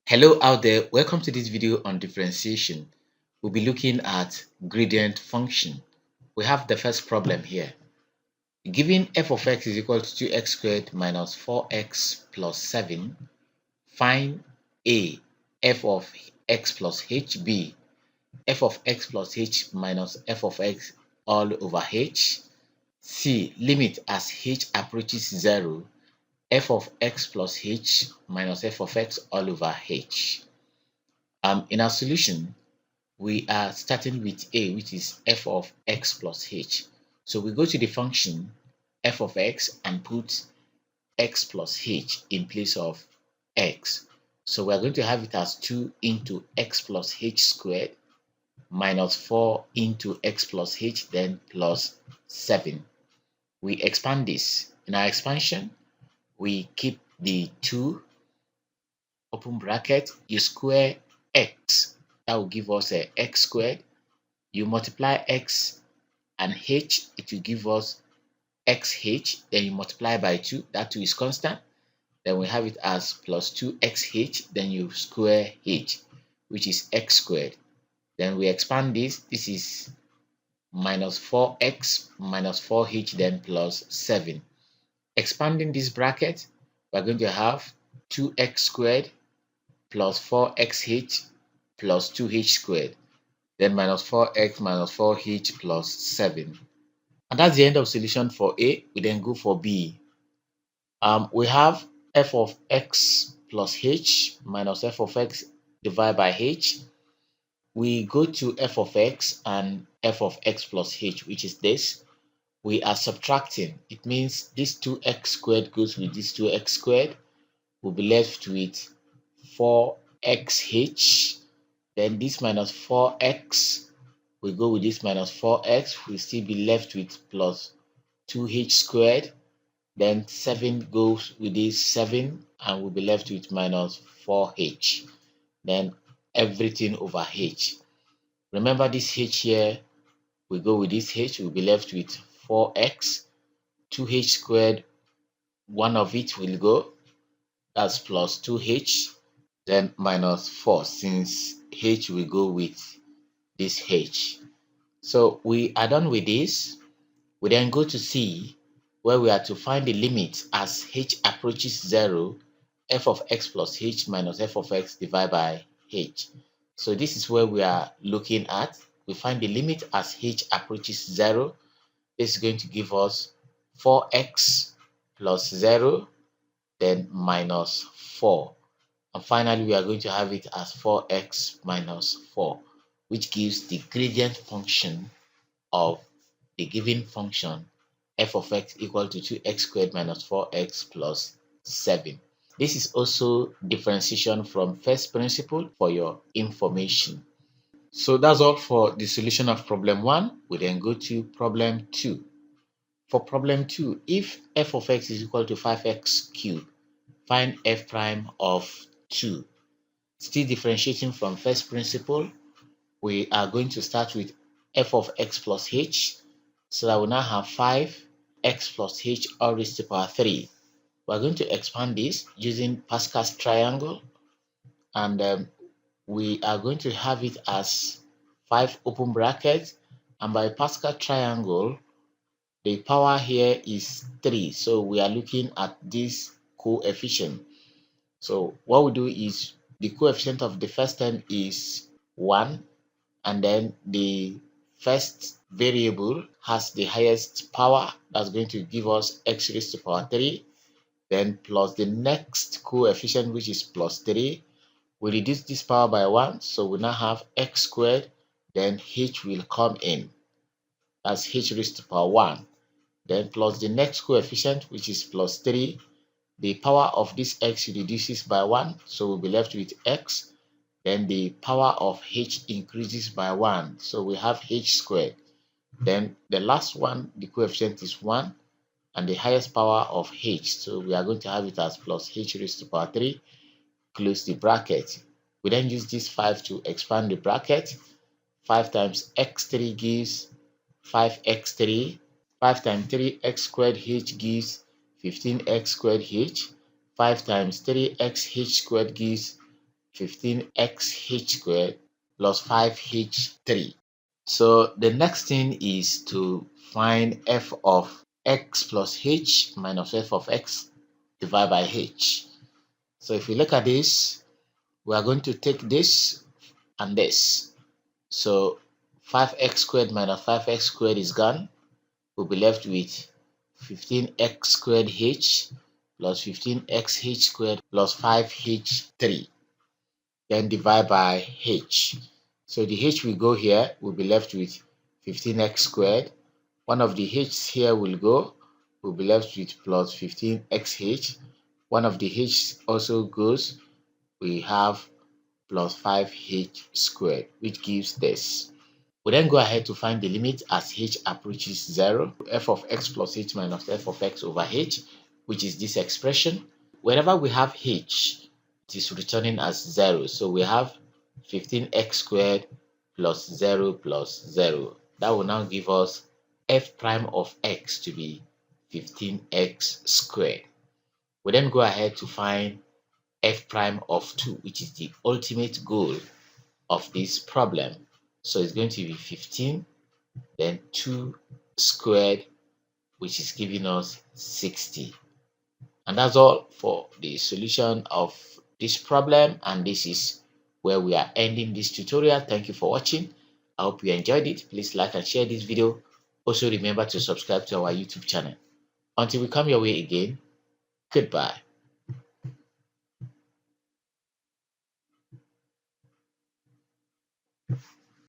Hello out there, welcome to this video on differentiation. We'll be looking at gradient function. We have the first problem here. Given f of x is equal to 2x squared minus 4x plus 7, find a f of x plus h, b f of x plus h minus f of x all over h, c limit as h approaches 0, f of x plus h minus f of x all over h. In our solution, we are starting with a, which is f of x plus h. So we go to the function f of x and put x plus h in place of x. So we are going to have it as 2 into x plus h squared minus 4 into x plus h, then plus 7. We expand this. In our expansion, we keep the 2, open bracket, you square x, that will give us a x squared. You multiply x and h, it will give us xh, then you multiply by 2, that 2 is constant, then we have it as plus 2xh, then you square h, which is x squared. Then we expand this is minus 4x minus 4h, then plus 7. Expanding this bracket, we're going to have 2x squared plus 4xh plus 2h squared, then minus 4x minus 4h plus 7. And that's the end of solution for A. We then go for B. We have f of x plus h minus f of x divided by h. We go to f of x and f of x plus h, which is this. We are subtracting. It means this 2x squared goes with this 2x squared. We'll be left with 4xh. Then this minus 4x, we go with this minus 4x. We'll still be left with plus 2h squared. Then 7 goes with this 7, and we'll be left with minus 4h. Then everything over h. Remember this h here, we go with this h, we'll be left with 4x. 2h squared, one of it will go, that's plus 2h, then minus 4, since h will go with this h. So we are done with this. We then go to C, where we are to find the limit as h approaches 0, f of x plus h minus f of x divided by h. So this is where we are looking at. We find the limit as h approaches 0. This is going to give us 4x plus 0, then minus 4. And finally, we are going to have it as 4x minus 4, which gives the gradient function of the given function f of x equal to 2x squared minus 4x plus 7. This is also differentiation from first principle for your information. So that's all for the solution of problem 1. We then go to problem 2. For problem 2, if f of x is equal to 5x cubed, find f prime of 2. Still differentiating from first principle, we are going to start with f of x plus h. So that we now have 5x plus h all raised to power 3. We're going to expand this using Pascal's triangle, and we are going to have it as 5 open brackets, and by Pascal triangle, the power here is 3. So we are looking at this coefficient. So what we do is the coefficient of the first term is 1, and then the first variable has the highest power, that's going to give us x raised to power 3, then plus the next coefficient, which is plus 3. We reduce this power by 1, so we now have x squared, then h will come in as h raised to power 1, then plus the next coefficient, which is plus 3. The power of this x reduces by 1, so we'll be left with x. Then the power of h increases by 1, so we have h squared. Then the last one, the coefficient is 1, and the highest power of h, so we are going to have it as plus h raised to power 3, close the bracket. We then use this 5 to expand the bracket. 5 times x3 gives 5x3. 5 times 3x squared h gives 15x squared h. 5 times 3xh squared gives 15x squared plus 5h3. So the next thing is to find f of x plus h minus f of x divided by h. So if we look at this, we are going to take this and this. So 5x squared minus 5x squared is gone. We'll be left with 15x squared h plus 15x squared plus 5h3. Then divide by h. So the h will go here. We'll be left with 15x squared. One of the h's here will go. We'll be left with plus 15xh. One of the h's also goes. We have plus 5h squared, which gives this. We then go ahead to find the limit as h approaches 0. F of x plus h minus f of x over h, which is this expression. Whenever we have h, it is returning as 0. So we have 15x squared plus 0 plus 0. That will now give us f prime of x to be 15x squared. We then go ahead to find f prime of 2, which is the ultimate goal of this problem. So it's going to be 15, then 2 squared, which is giving us 60. And that's all for the solution of this problem. And this is where we are ending this tutorial. Thank you for watching. I hope you enjoyed it. Please like and share this video. Also remember to subscribe to our YouTube channel. Until we come your way again, goodbye.